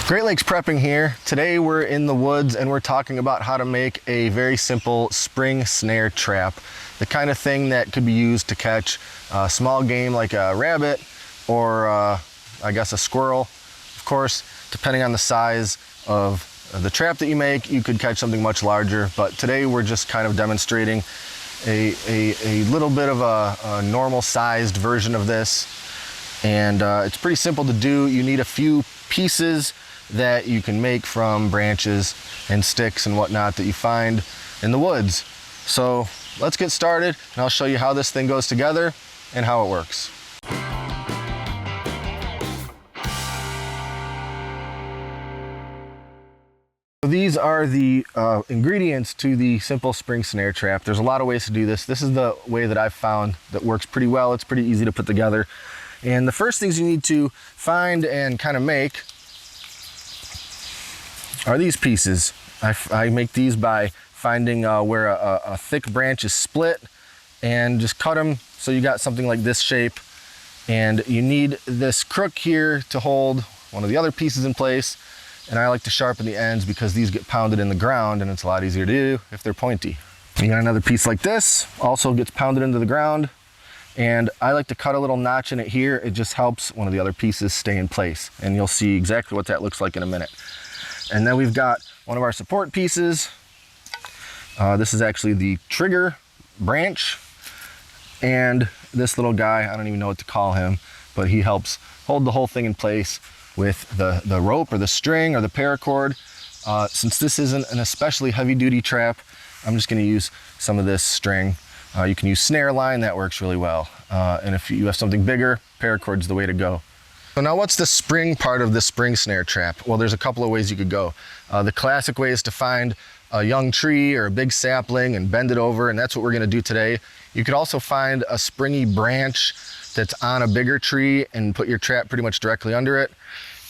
Great Lakes Prepping here. Today we're in the woods and we're talking about how to make a very simple spring snare trap. The kind of thing that could be used to catch small game like a rabbit or I guess a squirrel. Of course, depending on the size of the trap that you make, you could catch something much larger, but today we're just kind of demonstrating a little bit of a normal sized version of this. And it's pretty simple to do. You need a few pieces that you can make from branches and sticks and whatnot that you find in the woods. So let's get started and I'll show you how this thing goes together and how it works. So these are the ingredients to the simple spring snare trap. There's a lot of ways to do this. This is the way that I've found that works pretty well. It's pretty easy to put together. And the first things you need to find and kind of make are these pieces. I make these by finding where a thick branch is split and just cut them so you got something like this shape. And you need this crook here to hold one of the other pieces in place. And I like to sharpen the ends because these get pounded in the ground and it's a lot easier to do if they're pointy. You got another piece like this, also gets pounded into the ground. And I like to cut a little notch in it here. It just helps one of the other pieces stay in place. And you'll see exactly what that looks like in a minute. And then we've got one of our support pieces. This is actually the trigger branch. And this little guy, I don't even know what to call him, but he helps hold the whole thing in place with the rope or the string or the paracord. Since this isn't an especially heavy duty trap, I'm just gonna use some of this string. You can use snare line, that works really well. And if you have something bigger, paracord's the way to go. So now what's the spring part of the spring snare trap? Well, there's a couple of ways you could go. The classic way is to find a young tree or a big sapling and bend it over, and that's what we're gonna do today. You could also find a springy branch that's on a bigger tree and put your trap pretty much directly under it.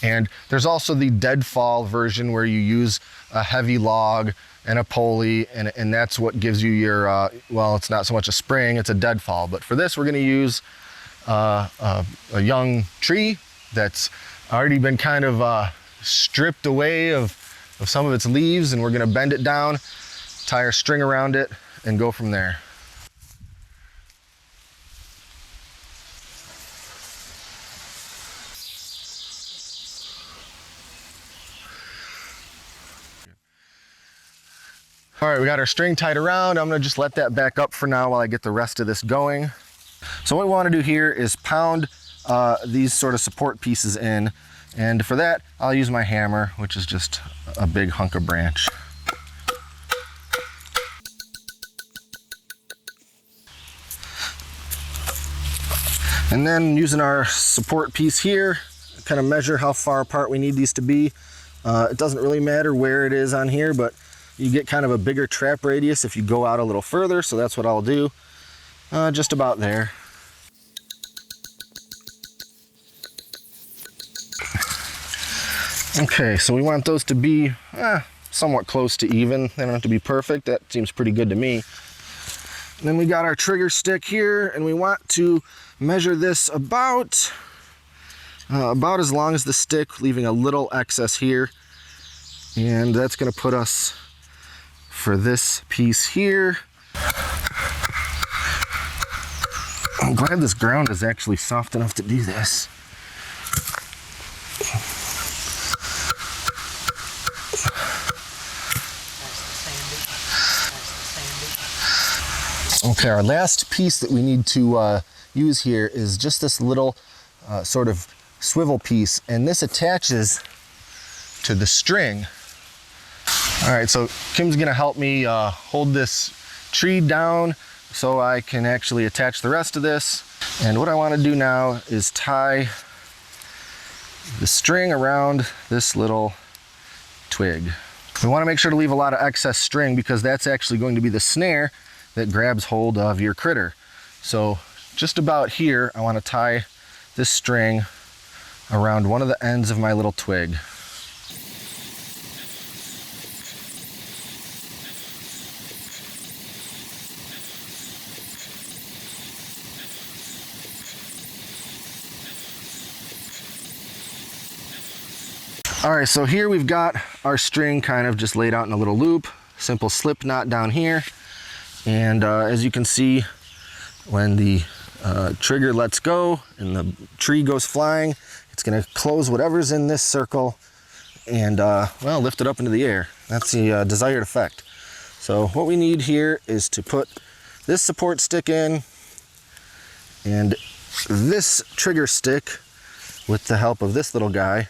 And there's also the deadfall version where you use a heavy log and a pulley, and that's what gives you your, well, it's not so much a spring, it's a deadfall. But for this, we're gonna use a young tree that's already been kind of stripped away of some of its leaves, and we're gonna bend it down, tie our string around it, and go from there. All right, we got our string tied around. I'm gonna just let that back up for now while I get the rest of this going. So what we wanna do here is pound these sort of support pieces in. And for that, I'll use my hammer, which is just a big hunk of branch. And then using our support piece here, kind of measure how far apart we need these to be. It doesn't really matter where it is on here, but you get kind of a bigger trap radius if you go out a little further, so that's what I'll do. Just about there. Okay, so we want those to be somewhat close to even. They don't have to be perfect. That seems pretty good to me. And then we got our trigger stick here, and we want to measure this about as long as the stick, leaving a little excess here. And that's gonna put us for this piece here. I'm glad this ground is actually soft enough to do this. Okay, our last piece that we need to use here is just this little sort of swivel piece, and this attaches to the string. All right, so Kim's gonna help me hold this tree down so I can actually attach the rest of this. And what I wanna do now is tie the string around this little twig. We wanna make sure to leave a lot of excess string because that's actually going to be the snare that grabs hold of your critter. So just about here, I wanna tie this string around one of the ends of my little twig. All right, so here we've got our string kind of just laid out in a little loop, simple slip knot down here. And as you can see, when the trigger lets go and the tree goes flying, it's gonna close whatever's in this circle and well, lift it up into the air. That's the desired effect. So what we need here is to put this support stick in, and this trigger stick, with the help of this little guy,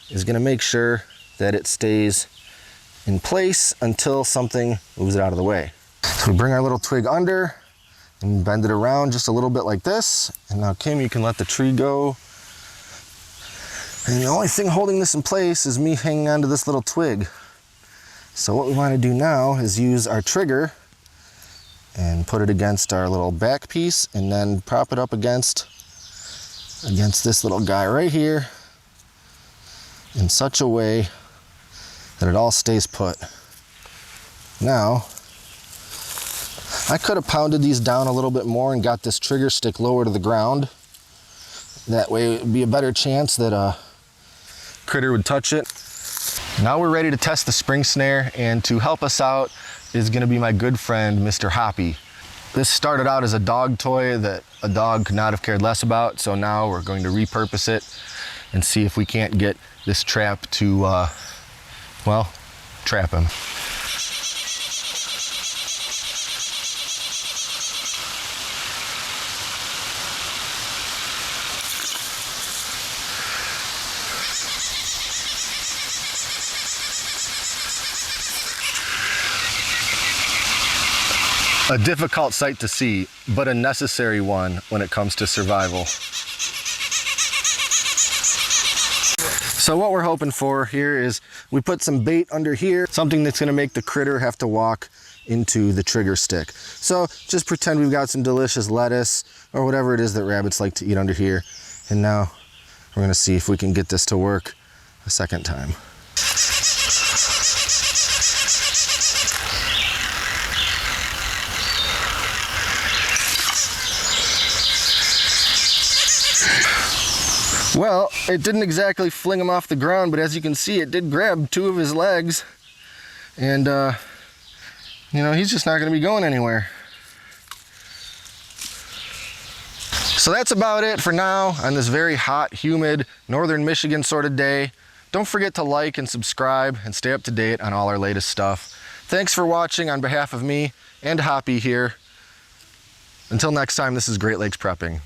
is gonna make sure that it stays in place until something moves it out of the way. So we bring our little twig under and bend it around just a little bit like this. And now Kim, you can let the tree go. And the only thing holding this in place is me hanging onto this little twig. So what we wanna do now is use our trigger and put it against our little back piece and then prop it up against this little guy right here, in such a way that it all stays put. Now, I could have pounded these down a little bit more and got this trigger stick lower to the ground. That way it would be a better chance that a critter would touch it. Now we're ready to test the spring snare, and to help us out is gonna be my good friend, Mr. Hoppy. This started out as a dog toy that a dog could not have cared less about, so now we're going to repurpose it and see if we can't get this trap to, well, trap him. A difficult sight to see, but a necessary one when it comes to survival. So what we're hoping for here is we put some bait under here, something that's gonna make the critter have to walk into the trigger stick. So just pretend we've got some delicious lettuce or whatever it is that rabbits like to eat under here. And now we're gonna see if we can get this to work a second time. Well, it didn't exactly fling him off the ground, but as you can see, it did grab two of his legs. And, you know, he's just not gonna be going anywhere. So that's about it for now on this very hot, humid, northern Michigan sort of day. Don't forget to like and subscribe and stay up to date on all our latest stuff. Thanks for watching on behalf of me and Hoppy here. Until next time, this is Great Lakes Prepping.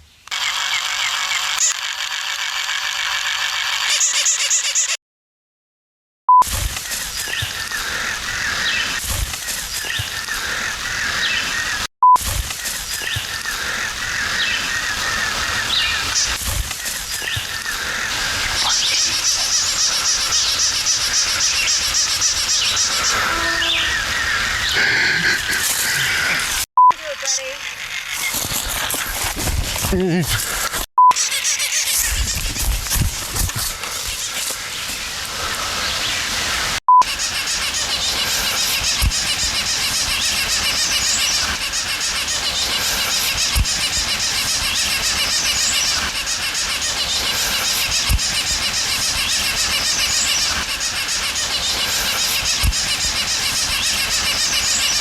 Do it, buddy.